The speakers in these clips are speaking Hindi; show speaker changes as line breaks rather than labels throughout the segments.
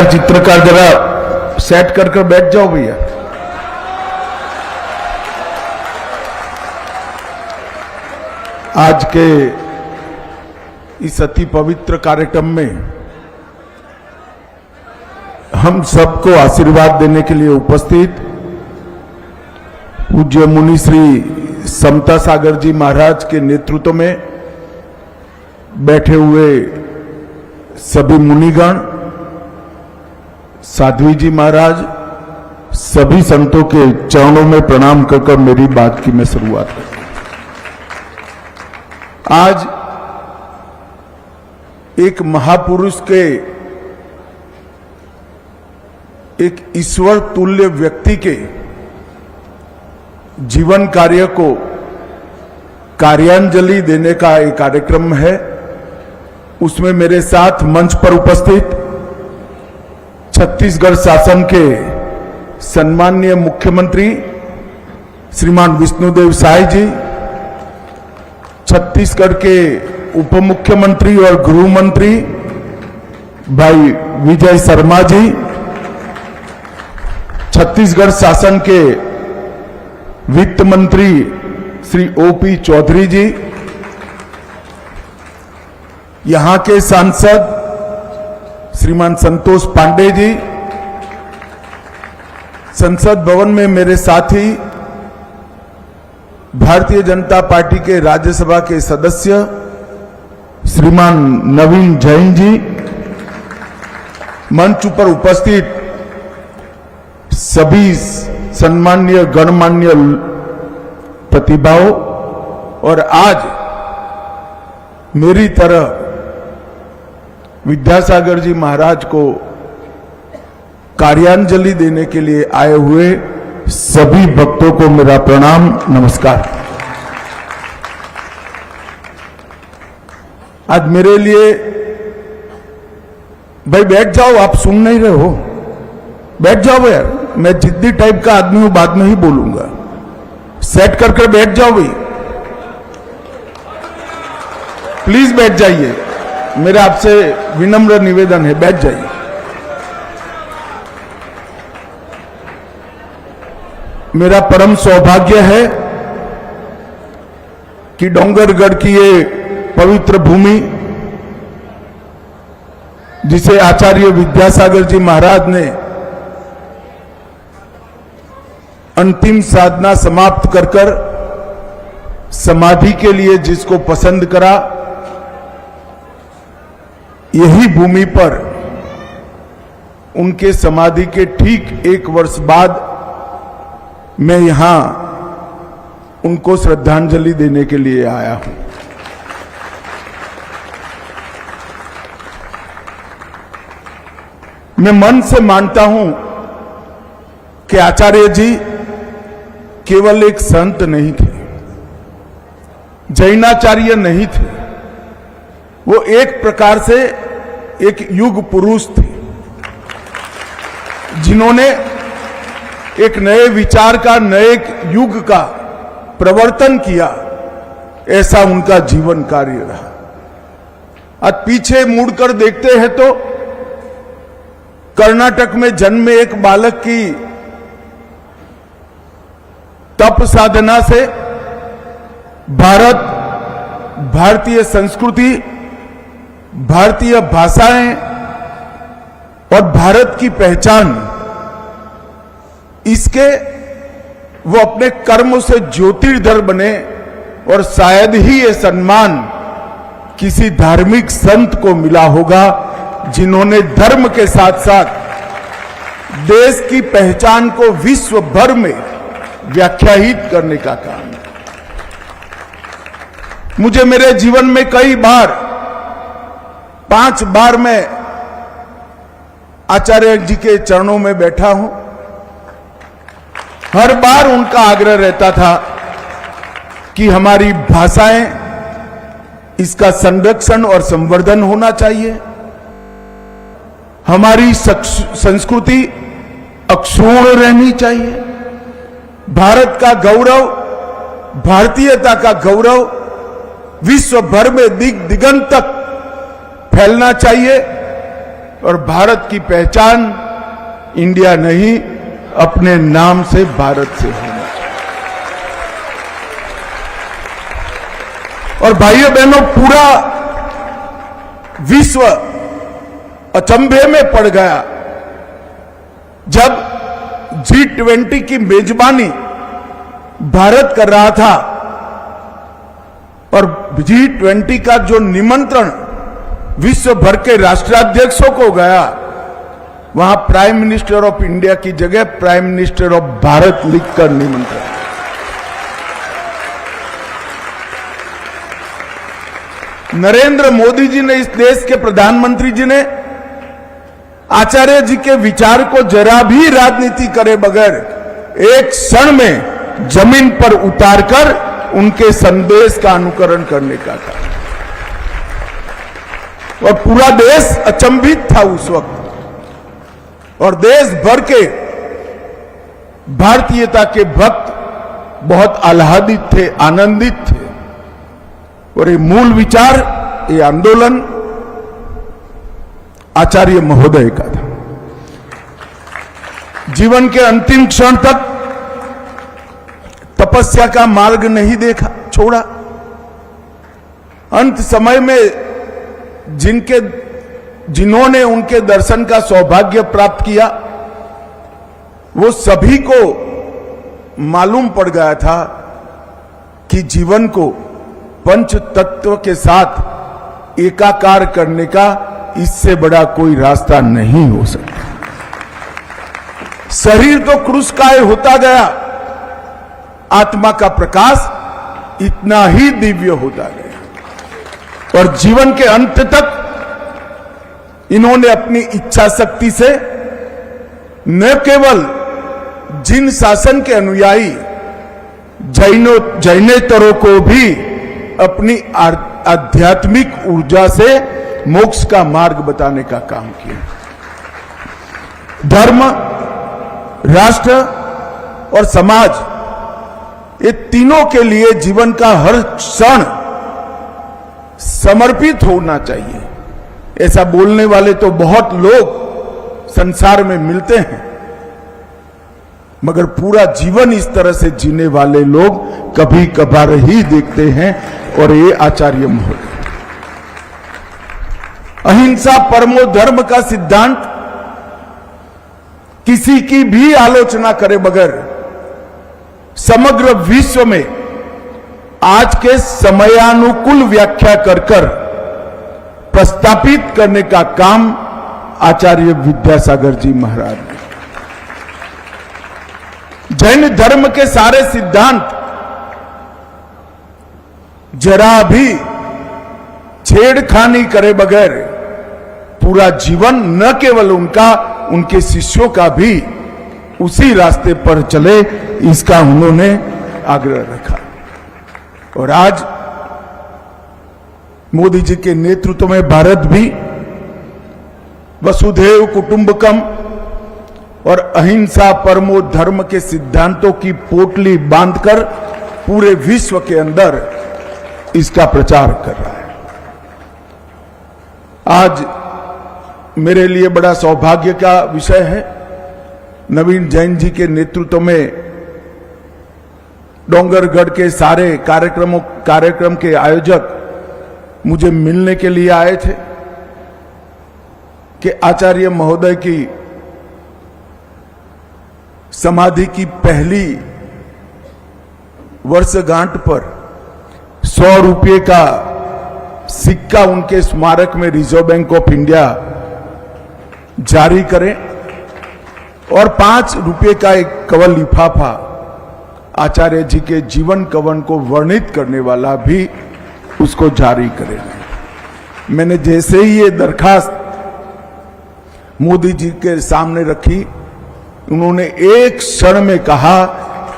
कलाकार चित्रकार जरा सेट कर बैठ जाओ भैया। आज के इस अति पवित्र कार्यक्रम में हम सबको आशीर्वाद देने के लिए उपस्थित पूज्य मुनि श्री समता सागर जी महाराज के नेतृत्व में बैठे हुए सभी मुनिगण, साध्वी जी महाराज, सभी संतों के चरणों में प्रणाम कर मेरी बात की मैं शुरुआत करता हूं। आज एक महापुरुष के, एक ईश्वर तुल्य व्यक्ति के जीवन कार्य को कार्यांजलि देने का एक कार्यक्रम है। उसमें मेरे साथ मंच पर उपस्थित छत्तीसगढ़ शासन के सम्माननीय मुख्यमंत्री श्रीमान विष्णुदेव साय जी, छत्तीसगढ़ के उप मुख्यमंत्री और गृह मंत्री भाई विजय शर्मा जी, छत्तीसगढ़ शासन के वित्त मंत्री श्री ओपी चौधरी जी, यहां के सांसद श्रीमान संतोष पांडे जी, संसद भवन में मेरे साथी भारतीय जनता पार्टी के राज्यसभा के सदस्य श्रीमान नवीन जैन जी, मंच पर उपस्थित सभी सम्माननीय गणमान्य प्रतिभाओं, और आज मेरी तरह विद्यासागर जी महाराज को कार्यांजलि देने के लिए आए हुए सभी भक्तों को मेरा प्रणाम, नमस्कार। आज मेरे लिए, भाई बैठ जाओ, आप सुन नहीं रहे हो, बैठ जाओ यार, मैं जिद्दी टाइप का आदमी हूं, बाद में ही बोलूंगा, सेट कर बैठ जाओ भाई, प्लीज बैठ जाइए, मेरा आपसे विनम्र निवेदन है, बैठ जाइए। मेरा परम सौभाग्य है कि डोंगरगढ़ की ये पवित्र भूमि, जिसे आचार्य विद्यासागर जी महाराज ने अंतिम साधना समाप्त कर समाधि के लिए जिसको पसंद करा, यही भूमि पर उनके समाधि के ठीक 1 वर्ष बाद मैं यहां उनको श्रद्धांजलि देने के लिए आया हूं। मैं मन से मानता हूं कि आचार्य जी केवल एक संत नहीं थे, जैनाचार्य नहीं थे, वो एक प्रकार से एक युग पुरुष थे, जिन्होंने एक नए विचार का, नए युग का प्रवर्तन किया। ऐसा उनका जीवन कार्य रहा। आज पीछे मुड़कर देखते हैं तो कर्नाटक में जन्मे एक बालक की तप साधना से भारत, भारतीय संस्कृति, भारतीय भाषाएं और भारत की पहचान, इसके वो अपने कर्म से ज्योतिर्धर बने, और शायद ही ये सम्मान किसी धार्मिक संत को मिला होगा जिन्होंने धर्म के साथ साथ देश की पहचान को विश्व भर में व्याख्यायित करने का काम। मुझे मेरे जीवन में कई बार, 5 बार मैं आचार्य जी के चरणों में बैठा हूं। हर बार उनका आग्रह रहता था कि हमारी भाषाएं, इसका संरक्षण और संवर्धन होना चाहिए, हमारी संस्कृति अक्षुण्ण रहनी चाहिए, भारत का गौरव, भारतीयता का गौरव विश्व भर में दिगंत तक फैलना चाहिए। और भारत की पहचान इंडिया नहीं, अपने नाम से भारत से होना चाहिए। और भाइयों बहनों, पूरा विश्व अचंभे में पड़ गया जब G20 की मेजबानी भारत कर रहा था और G20 का जो निमंत्रण विश्व भर के राष्ट्राध्यक्षों को गया, वहां प्राइम मिनिस्टर ऑफ इंडिया की जगह प्राइम मिनिस्टर ऑफ भारत लिखकर निमंत्रण। नरेंद्र मोदी जी ने, इस देश के प्रधानमंत्री जी ने आचार्य जी के विचार को जरा भी राजनीति करे बगैर एक क्षण में जमीन पर उतारकर उनके संदेश का अनुकरण करने का था। और पूरा देश अचंभित था उस वक्त, और देश भर के भारतीयता के भक्त बहुत आह्लादित थे, आनंदित थे। और ये मूल विचार, ये आंदोलन आचार्य महोदय का था। जीवन के अंतिम क्षण तक तपस्या का मार्ग नहीं देखा, छोड़ा। अंत समय में जिन्होंने उनके दर्शन का सौभाग्य प्राप्त किया, वो सभी को मालूम पड़ गया था कि जीवन को पंच तत्व के साथ एकाकार करने का इससे बड़ा कोई रास्ता नहीं हो सकता। शरीर तो क्रूसकाय होता गया, आत्मा का प्रकाश इतना ही दिव्य होता गया। और जीवन के अंत तक इन्होंने अपनी इच्छा शक्ति से न केवल जिन शासन के अनुयायी जैनेतरों को भी अपनी आध्यात्मिक ऊर्जा से मोक्ष का मार्ग बताने का काम किया। धर्म, राष्ट्र और समाज, ये तीनों के लिए जीवन का हर क्षण समर्पित होना चाहिए। ऐसा बोलने वाले तो बहुत लोग संसार में मिलते हैं, मगर पूरा जीवन इस तरह से जीने वाले लोग कभी कभार ही देखते हैं। और ये आचार्य महोदय अहिंसा परमो धर्म का सिद्धांत किसी की भी आलोचना करे बगैर समग्र विश्व में आज के समयानुकूल व्याख्या कर प्रस्तापित करने का काम आचार्य विद्यासागर जी महाराज ने। जैन धर्म के सारे सिद्धांत जरा भी छेड़खानी करे बगैर पूरा जीवन न केवल उनका, उनके शिष्यों का भी उसी रास्ते पर चले, इसका उन्होंने आग्रह रखा। और आज मोदी जी के नेतृत्व में भारत भी वसुधैव कुटुंबकम और अहिंसा परमो धर्म के सिद्धांतों की पोटली बांधकर पूरे विश्व के अंदर इसका प्रचार कर रहा है। आज मेरे लिए बड़ा सौभाग्य का विषय है, नवीन जैन जी के नेतृत्व में डोंगरगढ़ के सारे कार्यक्रम के आयोजक मुझे मिलने के लिए आए थे कि आचार्य महोदय की समाधि की पहली वर्षगांठ पर 100 रुपये का सिक्का उनके स्मारक में रिजर्व बैंक ऑफ इंडिया जारी करें और 5 रुपये का एक कवल लिफाफा आचार्य जी के जीवन कवन को वर्णित करने वाला भी उसको जारी करें। मैंने जैसे ही ये दरखास्त मोदी जी के सामने रखी, उन्होंने एक क्षण में कहा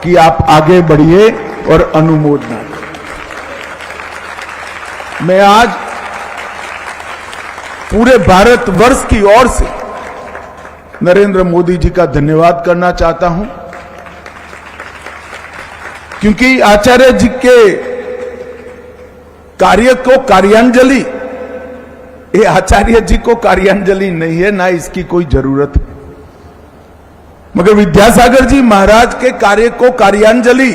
कि आप आगे बढ़िए और अनुमोदन। मैं आज पूरे भारतवर्ष की ओर से नरेंद्र मोदी जी का धन्यवाद करना चाहता हूं, क्योंकि आचार्य जी के कार्य को कार्यांजलि ये आचार्य जी को कार्यांजलि नहीं है, ना इसकी कोई जरूरत है। मगर विद्यासागर जी महाराज के कार्य को कार्यांजलि,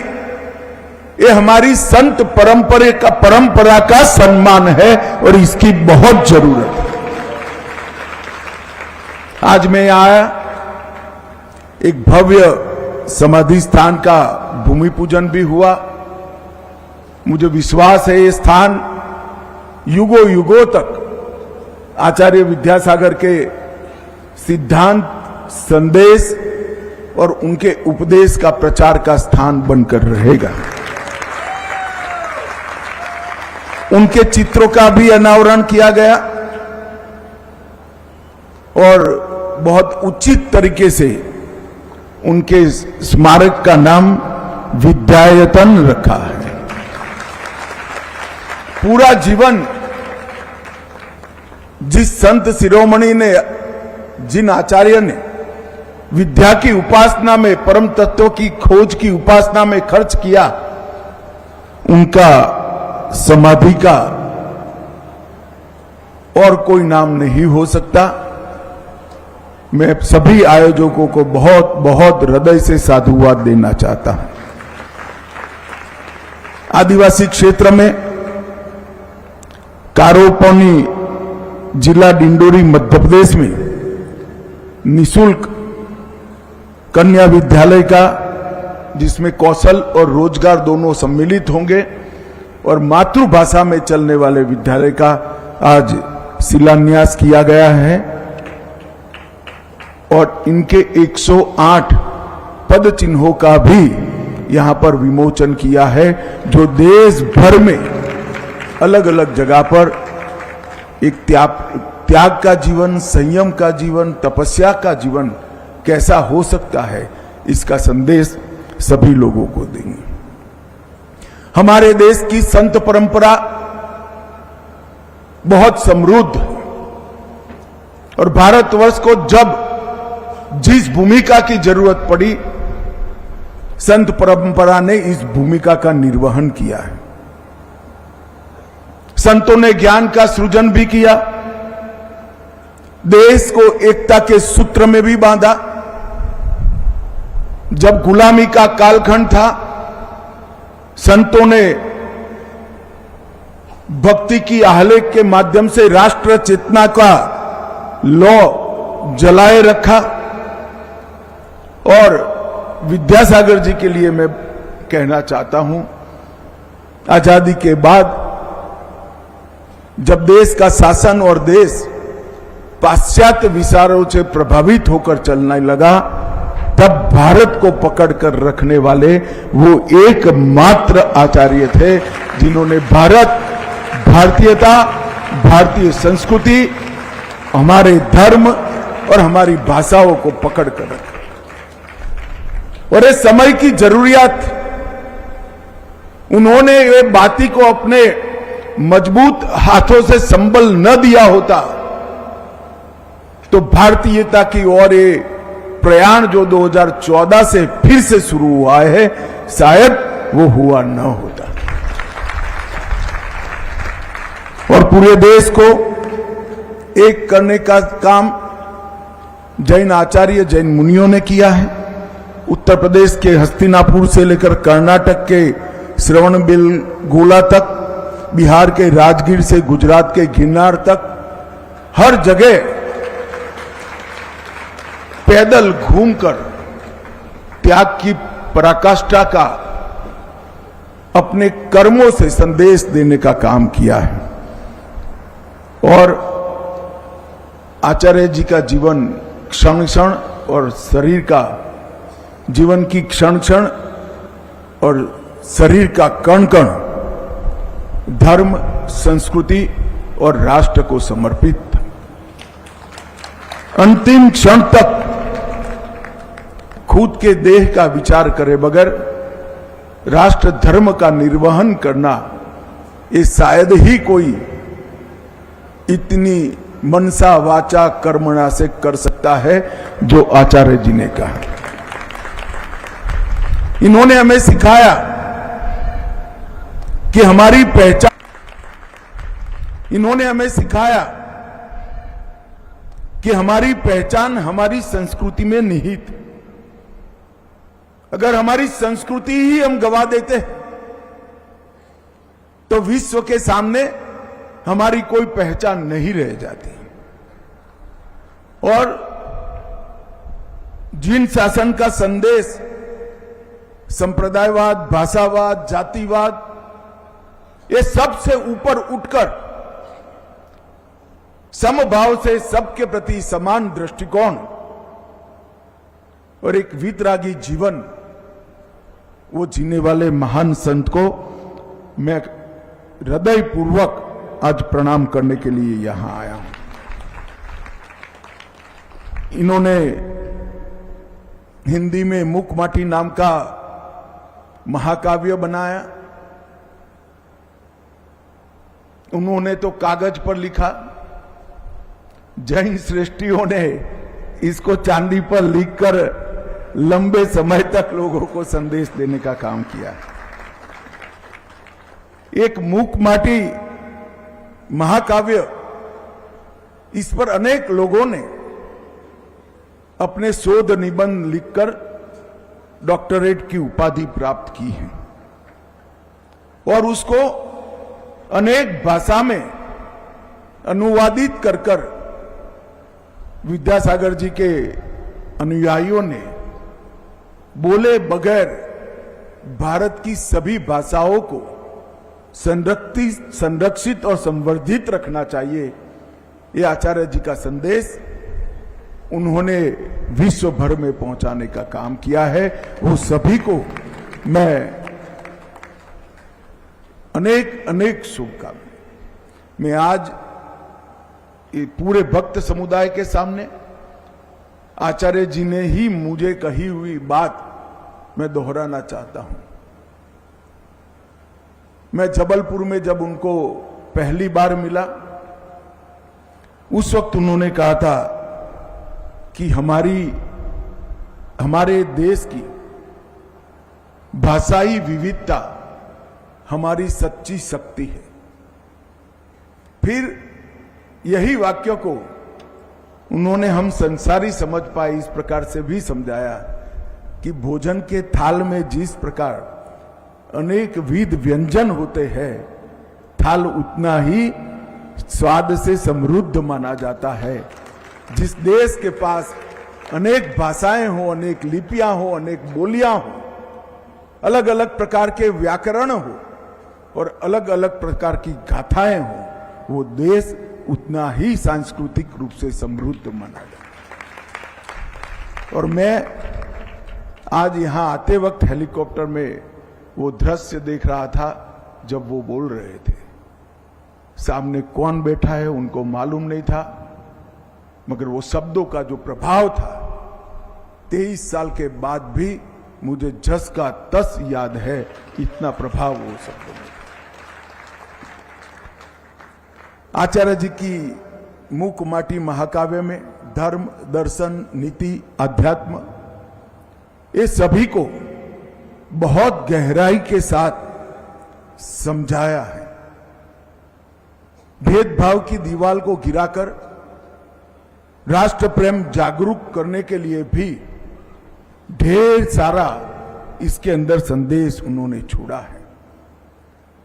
ये हमारी संत परंपरा का सम्मान है और इसकी बहुत जरूरत है। आज मैं यहां आया, एक भव्य समाधि स्थान का भूमि पूजन भी हुआ। मुझे विश्वास है ये स्थान युगों युगों तक आचार्य विद्यासागर के सिद्धांत, संदेश और उनके उपदेश का प्रचार का स्थान बनकर रहेगा। उनके चित्रों का भी अनावरण किया गया और बहुत उचित तरीके से उनके स्मारक का नाम विद्यायतन रखा है। पूरा जीवन जिस संत शिरोमणि ने, जिन आचार्य ने विद्या की उपासना में, परम तत्व की खोज की उपासना में खर्च किया, उनका समाधि का और कोई नाम नहीं हो सकता। मैं सभी आयोजकों को बहुत बहुत हृदय से साधुवाद देना चाहता हूं। आदिवासी क्षेत्र में कारोपनी जिला डिंडोरी मध्य प्रदेश में निशुल्क कन्या विद्यालय का, जिसमें कौशल और रोजगार दोनों सम्मिलित होंगे, और मातृभाषा में चलने वाले विद्यालय का आज शिलान्यास किया गया है और इनके 108 पद चिन्हों का भी यहां पर विमोचन किया है, जो देश भर में अलग अलग जगह पर एक त्याग का जीवन, संयम का जीवन, तपस्या का जीवन कैसा हो सकता है, इसका संदेश सभी लोगों को देंगे। हमारे देश की संत परंपरा बहुत समृद्ध है और भारतवर्ष को जब जिस भूमिका की जरूरत पड़ी, संत परंपरा ने इस भूमिका का निर्वहन किया है। संतों ने ज्ञान का सृजन भी किया, देश को एकता के सूत्र में भी बांधा। जब गुलामी का कालखंड था, संतों ने भक्ति की आहले के माध्यम से राष्ट्र चेतना का लौ जलाए रखा। और विद्यासागर जी के लिए मैं कहना चाहता हूं, आजादी के बाद जब देश का शासन और देश पाश्चात्य विचारों से प्रभावित होकर चलने लगा, तब भारत को पकड़कर रखने वाले वो एकमात्र आचार्य थे जिन्होंने भारत, भारतीयता, भारतीय संस्कृति, हमारे धर्म और हमारी भाषाओं को पकड़कर रखा। और इस समय की जरूरियत, उन्होंने ये बाती को अपने मजबूत हाथों से संबल न दिया होता तो भारतीयता की ओर ये प्रयाण जो 2014 से फिर से शुरू हुआ है, शायद वो हुआ न होता। और पूरे देश को एक करने का काम जैन आचार्य, जैन मुनियों ने किया है। उत्तर प्रदेश के हस्तिनापुर से लेकर कर्नाटक के श्रवणबेलगोला तक, बिहार के राजगीर से गुजरात के गिरनार तक, हर जगह पैदल घूमकर त्याग की पराकाष्ठा का अपने कर्मों से संदेश देने का काम किया है। और आचार्य जी का जीवन क्षण क्षण और शरीर का जीवन की क्षण क्षण और शरीर का कण कण धर्म, संस्कृति और राष्ट्र को समर्पित था। अंतिम क्षण तक खुद के देह का विचार करे बगैर राष्ट्र धर्म का निर्वहन करना, ये शायद ही कोई इतनी मनसा वाचा कर्मणा से कर सकता है जो आचार्य जी ने कहा। इन्होंने हमें सिखाया कि हमारी पहचान, इन्होंने हमें सिखाया कि हमारी पहचान हमारी संस्कृति में निहित। अगर हमारी संस्कृति ही हम गवा देते तो विश्व के सामने हमारी कोई पहचान नहीं रह जाती। और जिन शासन का संदेश संप्रदायवाद, भाषावाद, जातिवाद, ये सबसे ऊपर उठकर समभाव से सबके प्रति समान दृष्टिकोण और एक वीतरागी जीवन वो जीने वाले महान संत को मैं हृदयपूर्वक आज प्रणाम करने के लिए यहां आया हूं। इन्होंने हिंदी में मुकमाटी नाम का महाकाव्य बनाया। उन्होंने तो कागज पर लिखा, जैन श्रेष्ठियों ने इसको चांदी पर लिखकर लंबे समय तक लोगों को संदेश देने का काम किया। एक मुकमाटी महाकाव्य, इस पर अनेक लोगों ने अपने शोध निबंध लिखकर डॉक्टरेट की उपाधि प्राप्त की है और उसको अनेक भाषा में अनुवादित कर कर विद्यासागर जी के अनुयायियों ने बोले बगैर भारत की सभी भाषाओं को संरक्षित और संवर्धित रखना चाहिए, ये आचार्य जी का संदेश उन्होंने विश्व भर में पहुंचाने का काम किया है। वो सभी को मैं अनेक अनेक शुभकामनाएं। मैं आज ये पूरे भक्त समुदाय के सामने आचार्य जी ने ही मुझे कही हुई बात मैं दोहराना चाहता हूं। मैं जबलपुर में जब उनको पहली बार मिला, उस वक्त उन्होंने कहा था कि हमारे देश की भाषाई विविधता हमारी सच्ची शक्ति है। फिर यही वाक्य को उन्होंने हम संसारी समझ पाए इस प्रकार से भी समझाया कि भोजन के थाल में जिस प्रकार अनेक विध व्यंजन होते हैं, थाल उतना ही स्वाद से समृद्ध माना जाता है। जिस देश के पास अनेक भाषाएं हो, अनेक लिपियां हो, अनेक बोलियां हो, अलग अलग प्रकार के व्याकरण हो और अलग अलग प्रकार की गाथाएं हो, वो देश उतना ही सांस्कृतिक रूप से समृद्ध माना जाता है। और मैं आज यहां आते वक्त हेलीकॉप्टर में वो दृश्य देख रहा था जब वो बोल रहे थे। सामने कौन बैठा है उनको मालूम नहीं था, मगर वो शब्दों का जो प्रभाव था 23 साल के बाद भी मुझे जस का तस याद है, इतना प्रभाव वो शब्दों में। आचार्य जी की मुकमाटी महाकाव्य में धर्म, दर्शन, नीति, अध्यात्म, ये सभी को बहुत गहराई के साथ समझाया है। भेदभाव की दीवार को गिराकर राष्ट्र प्रेम जागरूक करने के लिए भी ढेर सारा इसके अंदर संदेश उन्होंने छोड़ा है।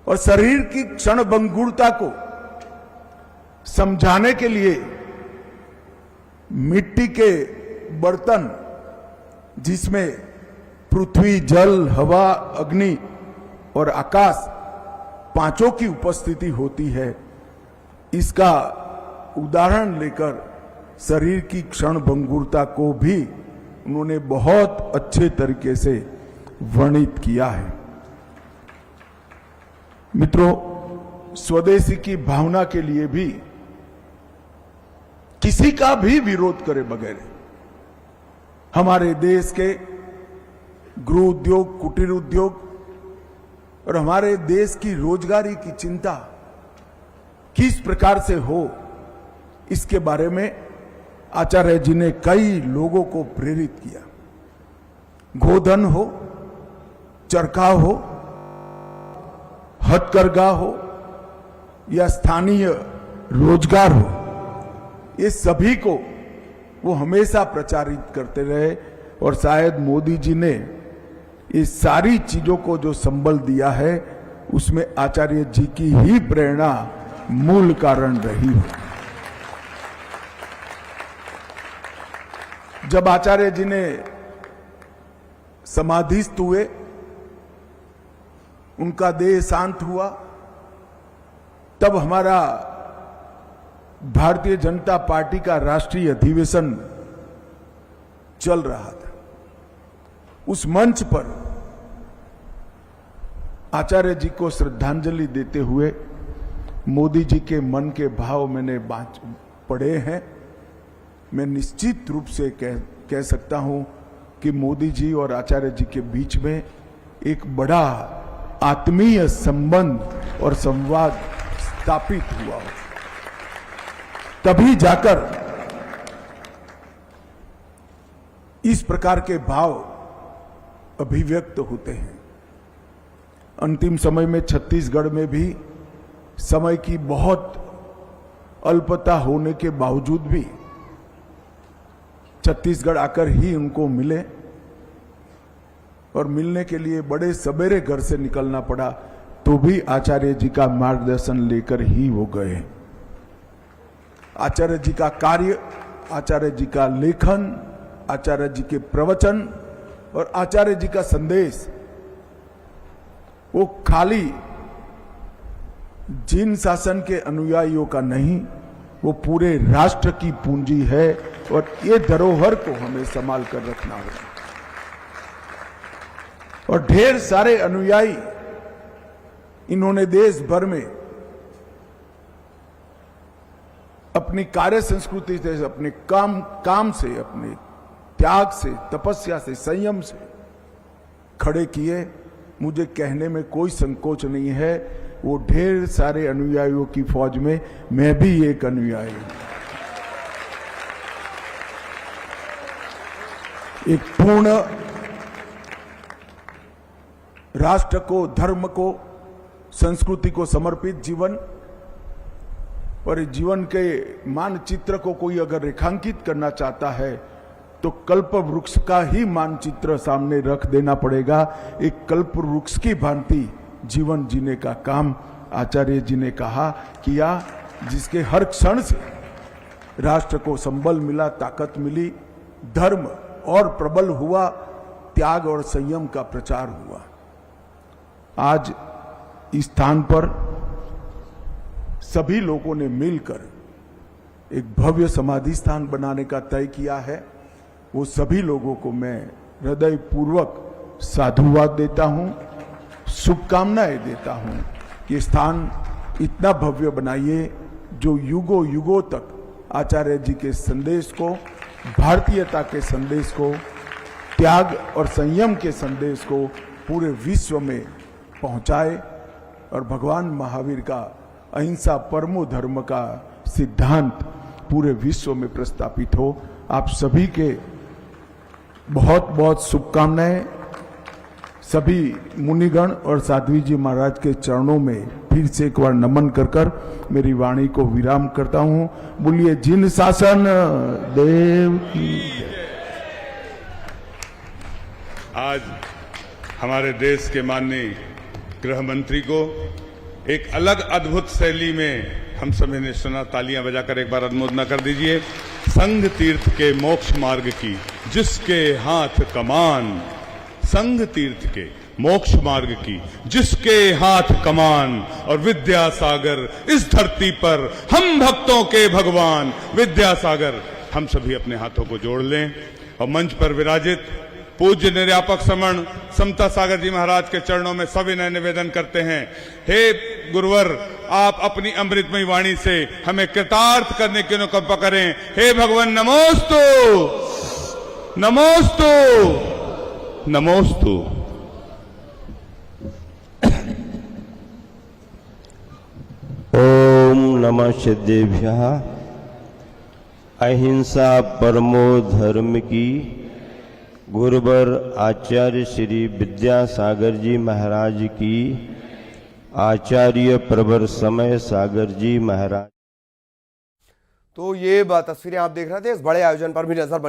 और शरीर की क्षणभंगुरता को समझाने के लिए मिट्टी के बर्तन, जिसमें पृथ्वी, जल, हवा, अग्नि और आकाश पांचों की उपस्थिति होती है, इसका उदाहरण लेकर शरीर की क्षणभंगुरता को भी उन्होंने बहुत अच्छे तरीके से वर्णित किया है। मित्रों, स्वदेशी की भावना के लिए भी किसी का भी विरोध करे बगैर हमारे देश के गृह उद्योग, कुटीर उद्योग और हमारे देश की रोजगारी की चिंता किस प्रकार से हो, इसके बारे में आचार्य जी ने कई लोगों को प्रेरित किया। गोधन हो, चरखा हो, हथकरघा हो या स्थानीय रोजगार हो, ये सभी को वो हमेशा प्रचारित करते रहे। और शायद मोदी जी ने इस सारी चीजों को जो संबल दिया है उसमें आचार्य जी की ही प्रेरणा मूल कारण रही हो। जब आचार्य जी ने समाधिस्थ हुए, उनका देह शांत हुआ, तब हमारा भारतीय जनता पार्टी का राष्ट्रीय अधिवेशन चल रहा था। उस मंच पर आचार्य जी को श्रद्धांजलि देते हुए मोदी जी के मन के भाव मैंने पढ़े हैं। मैं निश्चित रूप से कह सकता हूं कि मोदी जी और आचार्य जी के बीच में एक बड़ा आत्मीय संबंध और संवाद स्थापित हुआ हो, तभी जाकर इस प्रकार के भाव अभिव्यक्त होते हैं। अंतिम समय में छत्तीसगढ़ में भी समय की बहुत अल्पता होने के बावजूद भी छत्तीसगढ़ आकर ही उनको मिले, और मिलने के लिए बड़े सवेरे घर से निकलना पड़ा, तो भी आचार्य जी का मार्गदर्शन लेकर ही वो गए। आचार्य जी का कार्य, आचार्य जी का लेखन, आचार्य जी के प्रवचन और आचार्य जी का संदेश वो खाली जिन शासन के अनुयायियों का नहीं, वो पूरे राष्ट्र की पूंजी है, और ये धरोहर को हमें संभाल कर रखना होगा। और ढेर सारे अनुयायी इन्होंने देश भर में अपनी कार्य संस्कृति से, अपने काम से, अपने त्याग से, तपस्या से, संयम से खड़े किए। मुझे कहने में कोई संकोच नहीं है, वो ढेर सारे अनुयायियों की फौज में मैं भी एक अनुयायी हूं। एक पूर्ण राष्ट्र को, धर्म को, संस्कृति को समर्पित जीवन, और इस जीवन के मानचित्र को कोई अगर रेखांकित करना चाहता है तो कल्प वृक्ष का ही मानचित्र सामने रख देना पड़ेगा। एक कल्प वृक्ष की भांति जीवन जीने का काम आचार्य जी ने कहा किया, जिसके हर क्षण से राष्ट्र को संबल मिला, ताकत मिली, धर्म और प्रबल हुआ, त्याग और संयम का प्रचार हुआ। आज इस स्थान पर सभी लोगों ने मिलकर एक भव्य समाधि स्थान बनाने का तय किया है। वो सभी लोगों को मैं हृदय पूर्वक साधुवाद देता हूं, शुभकामनाएं देता हूं कि स्थान इतना भव्य बनाइए जो युगों युगों तक आचार्य जी के संदेश को, भारतीयता के संदेश को, त्याग और संयम के संदेश को पूरे विश्व में पहुंचाए, और भगवान महावीर का अहिंसा परमो धर्म का सिद्धांत पूरे विश्व में प्रस्थापित हो। आप सभी के बहुत बहुत शुभकामनाएं। सभी मुनिगण और साध्वी जी महाराज के चरणों में फिर से एक बार नमन कर मेरी वाणी को विराम करता हूं। बोलिए जिन शासन देव की।
आज हमारे देश के माननीय गृह मंत्री को एक अलग अद्भुत शैली में हम सभी ने सुना। तालियां बजाकर एक बार अनुमोदना कर दीजिए। संघ तीर्थ के मोक्ष मार्ग की जिसके हाथ कमान, संघ तीर्थ के मोक्ष मार्ग की जिसके हाथ कमान, और विद्यासागर इस धरती पर हम भक्तों के भगवान विद्यासागर। हम सभी अपने हाथों को जोड़ लें और मंच पर विराजित पूज्य निर्यापक समण समता सागर जी महाराज के चरणों में सविनय निवेदन करते हैं। हे गुरुवर, आप अपनी अमृतमयी वाणी से हमें कृतार्थ करने की अनुकंपा करें। हे भगवान, नमोस्तु नमोस्तु नमोस्तु।
ओम नमः सिद्धेभ्यः। अहिंसा परमो धर्म की गुरुवर आचार्य श्री विद्यासागर जी महाराज की, आचार्य प्रवर समय सागर जी महाराज।
तो ये तस्वीरें आप देख रहे थे। इस बड़े आयोजन पर भी नजर बनी